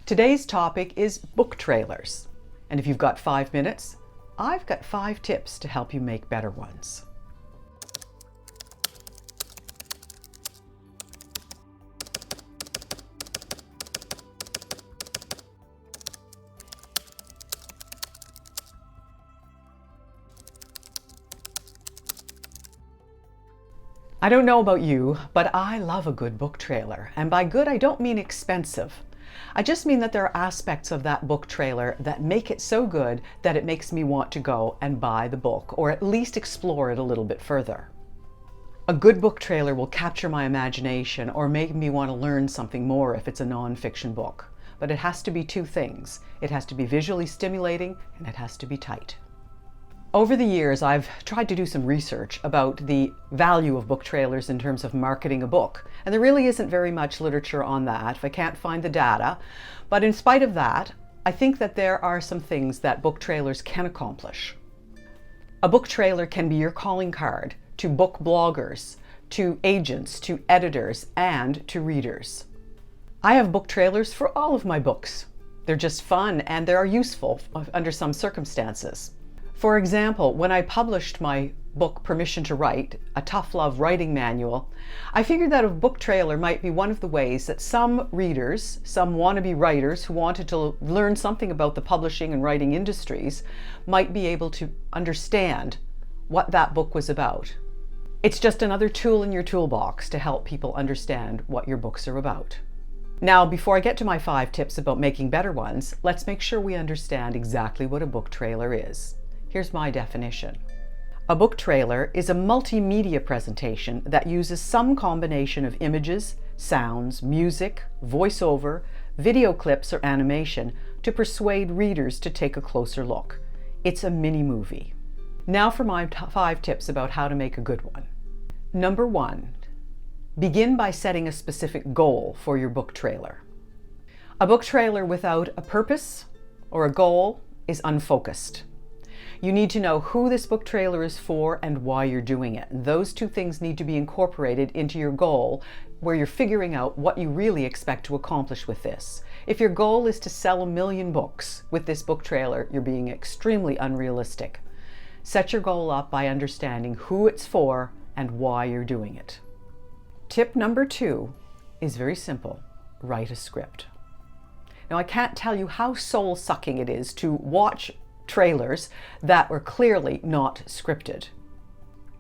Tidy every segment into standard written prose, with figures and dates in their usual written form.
Today's topic is book trailers. And if you've got 5 minutes, I've got 5 tips to help you make better ones. I don't know about you, but I love a good book trailer. And by good, I don't mean expensive. I just mean that there are aspects of that book trailer that make it so good that it makes me want to go and buy the book, or at least explore it a little bit further. A good book trailer will capture my imagination or make me want to learn something more if it's a non-fiction book. But it has to be 2 things. It has to be visually stimulating and it has to be tight. Over the years, I've tried to do some research about the value of book trailers in terms of marketing a book. And there really isn't very much literature on that if I can't find the data. But in spite of that, I think that there are some things that book trailers can accomplish. A book trailer can be your calling card to book bloggers, to agents, to editors, and to readers. I have book trailers for all of my books. They're just fun and they are useful under some circumstances. For example, when I published my book, Permission to Write, a tough love writing manual, I figured that a book trailer might be one of the ways that some readers, some wannabe writers who wanted to learn something about the publishing and writing industries, might be able to understand what that book was about. It's just another tool in your toolbox to help people understand what your books are about. Now, before I get to my 5 tips about making better ones, let's make sure we understand exactly what a book trailer is. Here's my definition. A book trailer is a multimedia presentation that uses some combination of images, sounds, music, voiceover, video clips, or animation to persuade readers to take a closer look. It's a mini movie. Now for my 5 tips about how to make a good one. Number 1, begin by setting a specific goal for your book trailer. A book trailer without a purpose or a goal is unfocused. You need to know who this book trailer is for and why you're doing it. And those 2 things need to be incorporated into your goal, where you're figuring out what you really expect to accomplish with this. If your goal is to sell 1 million books with this book trailer, you're being extremely unrealistic. Set your goal up by understanding who it's for and why you're doing it. Tip number 2 is very simple. Write a script. Now, I can't tell you how soul-sucking it is to watch trailers that were clearly not scripted.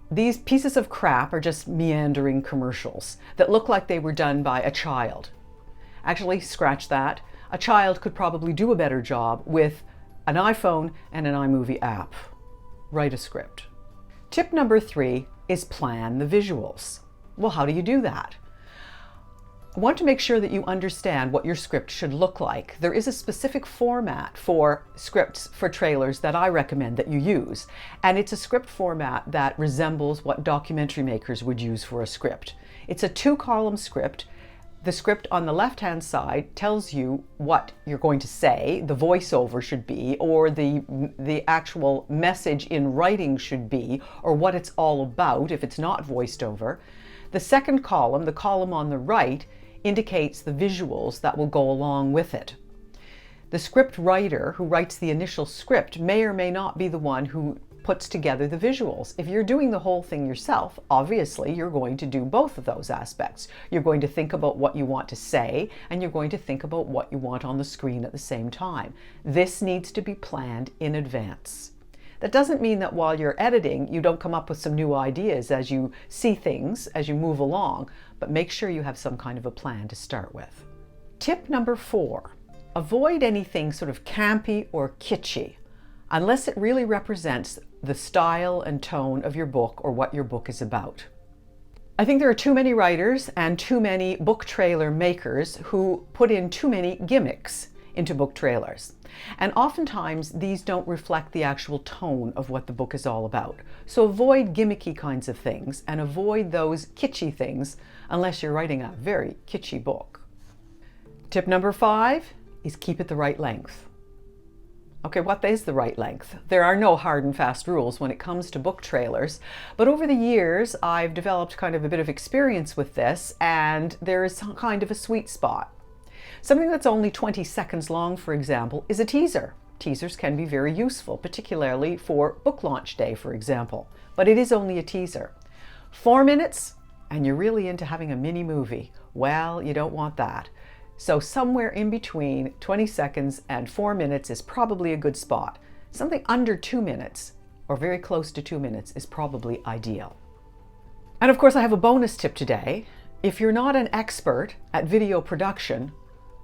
These pieces of crap are just meandering commercials that look like they were done by a child. Actually, scratch that. A child could probably do a better job with an iPhone and an iMovie app. Write a script. Tip number 3 is plan the visuals. Well, how do you do that? I want to make sure that you understand what your script should look like. There is a specific format for scripts for trailers that I recommend that you use, and it's a script format that resembles what documentary makers would use for a script. It's a 2-column script. The script on the left-hand side tells you what you're going to say, the voiceover should be, or the actual message in writing should be, or what it's all about if it's not voiced over. The second column, the column on the right, indicates the visuals that will go along with it. The script writer who writes the initial script may or may not be the one who puts together the visuals. If you're doing the whole thing yourself, obviously you're going to do both of those aspects. You're going to think about what you want to say, and you're going to think about what you want on the screen at the same time. This needs to be planned in advance. That doesn't mean that while you're editing, you don't come up with some new ideas as you see things, as you move along, but make sure you have some kind of a plan to start with. Tip number 4, avoid anything sort of campy or kitschy, unless it really represents the style and tone of your book or what your book is about. I think there are too many writers and too many book trailer makers who put in too many gimmicks into book trailers. And oftentimes these don't reflect the actual tone of what the book is all about. So avoid gimmicky kinds of things and avoid those kitschy things unless you're writing a very kitschy book. Tip number 5 is keep it the right length. Okay, what is the right length? There are no hard and fast rules when it comes to book trailers, but over the years I've developed kind of a bit of experience with this, and there is some kind of a sweet spot. Something that's only 20 seconds long, for example, is a teaser. Teasers can be very useful, particularly for book launch day, for example, but it is only a teaser. 4 minutes, and you're really into having a mini movie. Well, you don't want that. So somewhere in between 20 seconds and 4 minutes is probably a good spot. Something under 2 minutes, or very close to 2 minutes, is probably ideal. And of course, I have a bonus tip today. If you're not an expert at video production,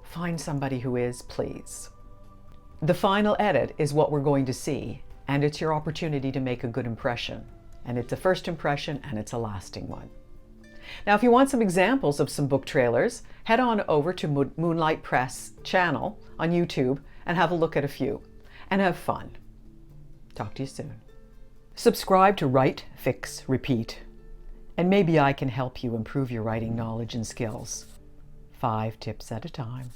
find somebody who is, please. The final edit is what we're going to see, and it's your opportunity to make a good impression. And it's a first impression, and it's a lasting one. Now, if you want some examples of some book trailers, head on over to Moonlight Press channel on YouTube and have a look at a few. And have fun. Talk to you soon. Subscribe to Write, Fix, Repeat. And maybe I can help you improve your writing knowledge and skills. 5 tips at a time.